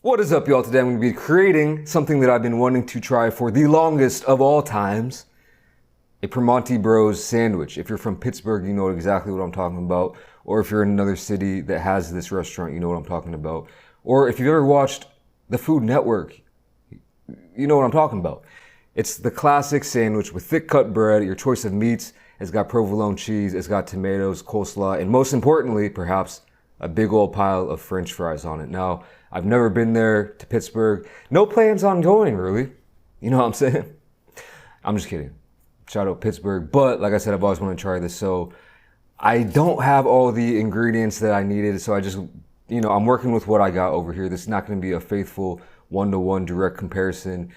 What is up, y'all? Today I'm going to be creating something that I've been wanting to try for the longest of all times. A Primanti Bros sandwich. If you're from Pittsburgh, you know exactly what I'm talking about. Or if you're in another city that has this restaurant, you know what I'm talking about. Or if you've ever watched the Food Network, you know what I'm talking about. It's the classic sandwich with thick cut bread, your choice of meats. It's got provolone cheese, it's got tomatoes, coleslaw, and most importantly, perhaps, a big old pile of French fries on it. Now, I've never been there to Pittsburgh. No plans on going, really. You know what I'm saying? I'm just kidding. Shout out Pittsburgh. But like I said, I've always wanted to try this. So I don't have all the ingredients that I needed. So I just, I'm working with what I got over here. This is not going to be a faithful one-to-one direct comparison,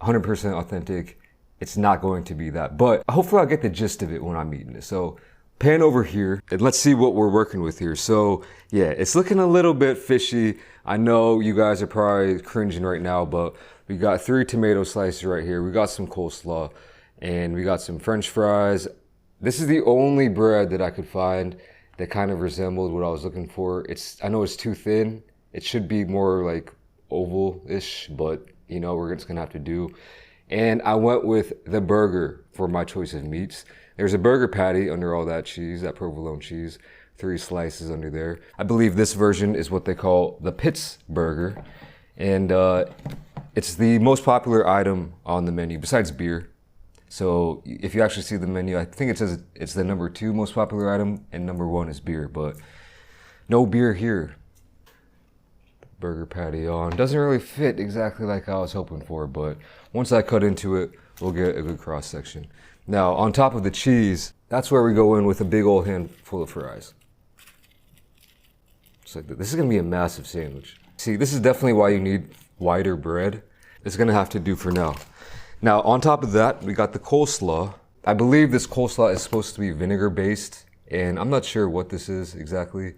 100% authentic. It's not going to be that. But hopefully I'll get the gist of it when I'm eating it. So pan over here and let's see what we're working with here. So yeah, it's looking a little bit fishy. I know you guys are probably cringing right now, but we got 3 tomato slices right here. We got some coleslaw and we got some French fries. This is the only bread that I could find that kind of resembled what I was looking for. I know it's too thin. It should be more like oval-ish, but we're just gonna have to do. And I went with the burger for my choice of meats. There's a burger patty under all that cheese, that provolone cheese, 3 slices under there. I believe this version is what they call the Pitts burger. And it's the most popular item on the menu besides beer. So if you actually see the menu, I think it says it's the number 2 most popular item and number 1 is beer, but no beer here. Burger patty on. Doesn't really fit exactly like I was hoping for, but once I cut into it, we'll get a good cross section. Now, on top of the cheese, that's where we go in with a big old handful of fries. So this is gonna be a massive sandwich. See, this is definitely why you need wider bread. It's gonna have to do for now. Now, on top of that, we got the coleslaw. I believe this coleslaw is supposed to be vinegar based, and I'm not sure what this is exactly.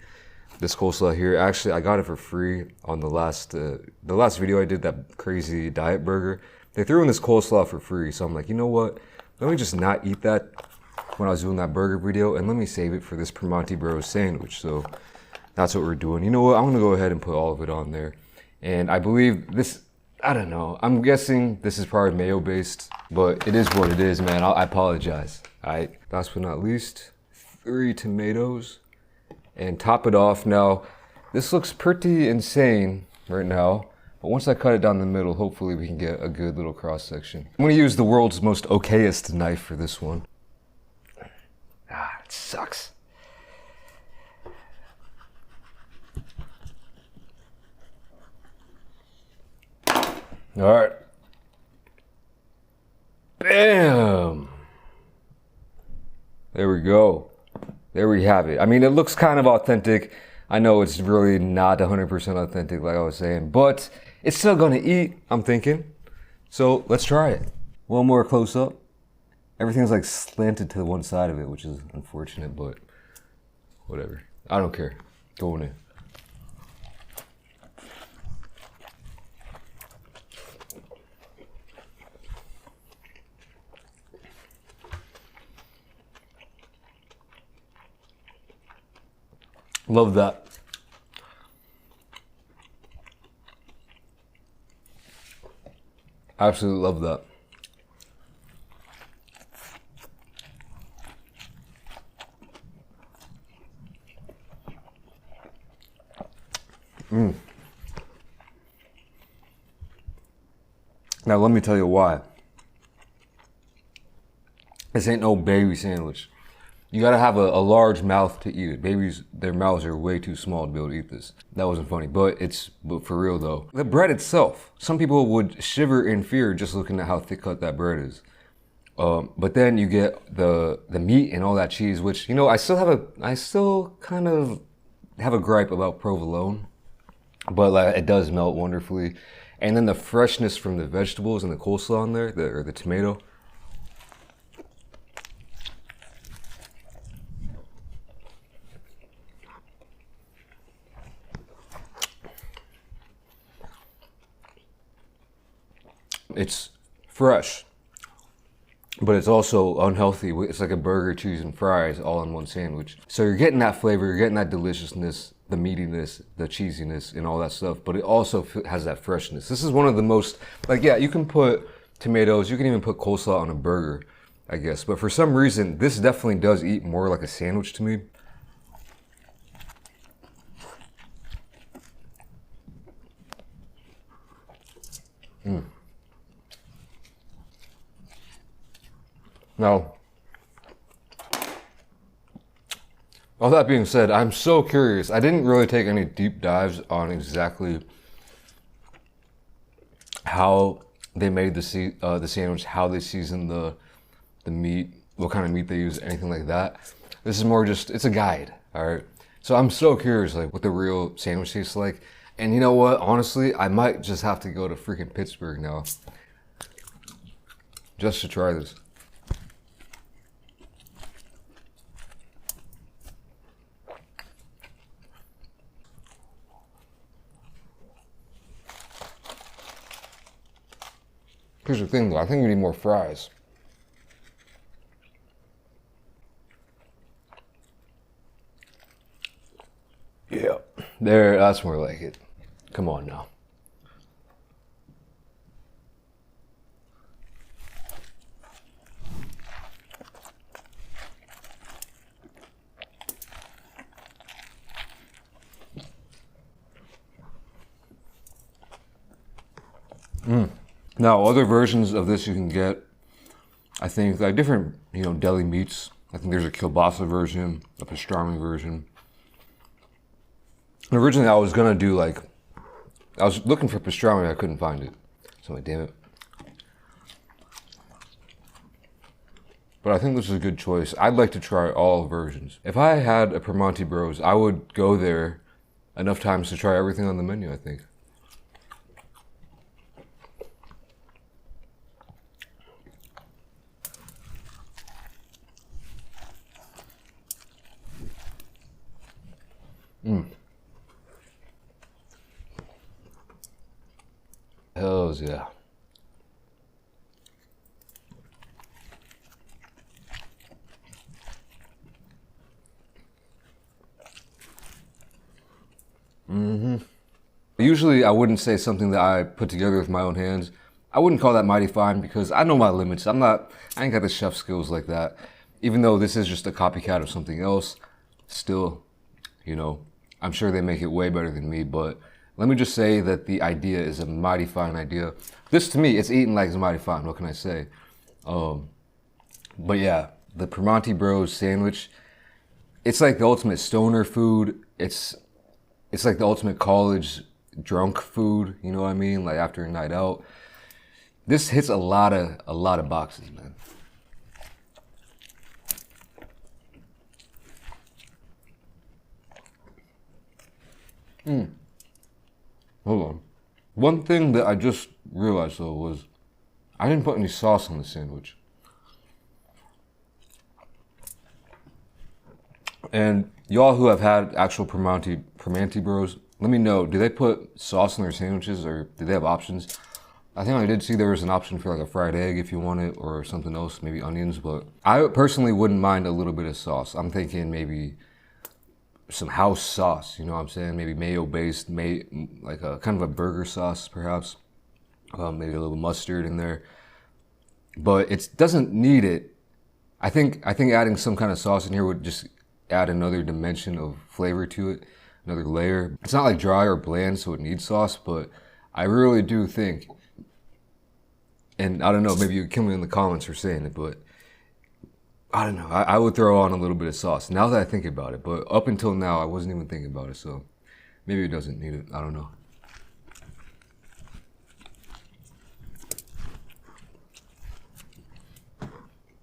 This coleslaw here, actually, I got it for free on the last video I did, that crazy diet burger. They threw in this coleslaw for free, so I'm like, you know what? Let me just not eat that when I was doing that burger video, and let me save it for this Primanti Bros sandwich. So that's what we're doing. You know what? I'm gonna go ahead and put all of it on there. And I believe this, I don't know. I'm guessing this is probably mayo based, but it is what it is, man. I apologize. All right. Last but not least, 3 tomatoes. And top it off. Now, this looks pretty insane right now, but once I cut it down the middle, hopefully we can get a good little cross section. I'm gonna use the world's most okayest knife for this one. It sucks. All right. Bam. There we go. There we have it. I mean, it looks kind of authentic. I know it's really not 100% authentic like I was saying, but it's still gonna eat, I'm thinking. So let's try it. One more close up. Everything's like slanted to one side of it, which is unfortunate, but whatever. I don't care. Going in. Love that. Absolutely love that. Now let me tell you why. This ain't no baby sandwich. You gotta have a large mouth to eat it. Babies, their mouths are way too small to be able to eat this. That wasn't funny, but for real though. The bread itself, some people would shiver in fear just looking at how thick cut that bread is. But then you get the meat and all that cheese, which, I still kind of have a gripe about provolone, but it does melt wonderfully. And then the freshness from the vegetables and the coleslaw in there, or the tomato. It's fresh, but it's also unhealthy. It's like a burger, cheese, and fries all in one sandwich. So you're getting that flavor, you're getting that deliciousness, the meatiness, the cheesiness, and all that stuff, but it also has that freshness. This is one of the most, like, yeah, you can put tomatoes, you can even put coleslaw on a burger, I guess, but for some reason, this definitely does eat more like a sandwich to me. Now, all that being said, I'm so curious. I didn't really take any deep dives on exactly how they made the sandwich, how they seasoned the meat, what kind of meat they use, anything like that. This is more just, it's a guide, all right? So I'm so curious, like, what the real sandwich tastes like. And you know what? Honestly, I might just have to go to freaking Pittsburgh now just to try this. Here's the thing though, I think you need more fries. Yeah, there, that's more like it. Come on now. Now, other versions of this you can get, I think, like different, deli meats. I think there's a kielbasa version, a pastrami version. And originally I was gonna do I was looking for pastrami, I couldn't find it. So I'm like, damn it. But I think this is a good choice. I'd like to try all versions. If I had a Primanti Bros, I would go there enough times to try everything on the menu, I think. Hells yeah. Usually I wouldn't say something that I put together with my own hands. I wouldn't call that mighty fine because I know my limits. I ain't got the chef skills like that. Even though this is just a copycat of something else, still, I'm sure they make it way better than me, but let me just say that the idea is a mighty fine idea. This, to me, it's eaten like it's mighty fine. What can I say? But yeah, the Primanti Bros sandwich, it's like the ultimate stoner food. It's like the ultimate college drunk food. You know what I mean? Like after a night out. This hits a lot of boxes, man. Hold on. One thing that I just realized though was I didn't put any sauce on the sandwich. And y'all who have had actual Primanti Bros, let me know, do they put sauce on their sandwiches or do they have options? I think I did see there was an option for like a fried egg if you want it or something else, maybe onions, but I personally wouldn't mind a little bit of sauce. I'm thinking maybe some house sauce, you know what I'm saying? Maybe mayo-based, like a kind of a burger sauce, perhaps. Maybe a little mustard in there. But it doesn't need it. I think adding some kind of sauce in here would just add another dimension of flavor to it, another layer. It's not like dry or bland, so it needs sauce, but I really do think, and I don't know, maybe you can kill me in the comments for saying it, but I don't know. I would throw on a little bit of sauce now that I think about it. But up until now, I wasn't even thinking about it. So maybe it doesn't need it. I don't know.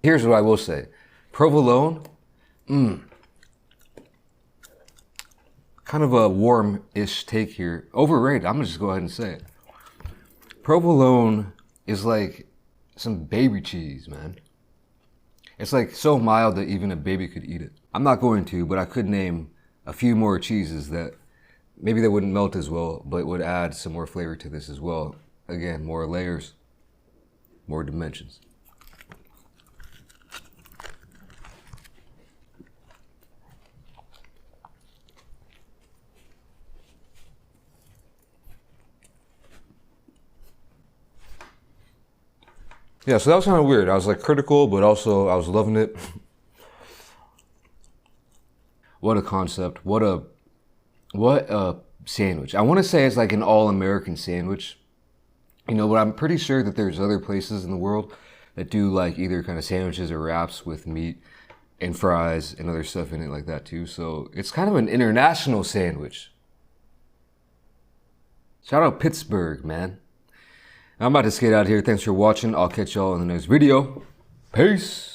Here's what I will say. Provolone, kind of a warm-ish take here. Overrated. I'm going to just go ahead and say it. Provolone is like some baby cheese, man. It's like so mild that even a baby could eat it. I'm not going to, but I could name a few more cheeses that maybe they wouldn't melt as well, but would add some more flavor to this as well. Again, more layers, more dimensions. Yeah, so that was kind of weird. I was like critical, but also I was loving it. What a concept. What a sandwich. I want to say it's like an all-American sandwich. You know, but I'm pretty sure that there's other places in the world that do like either kind of sandwiches or wraps with meat and fries and other stuff in it like that too. So it's kind of an international sandwich. Shout out Pittsburgh, man. I'm about to skate out here. Thanks for watching. I'll catch y'all in the next video. Peace.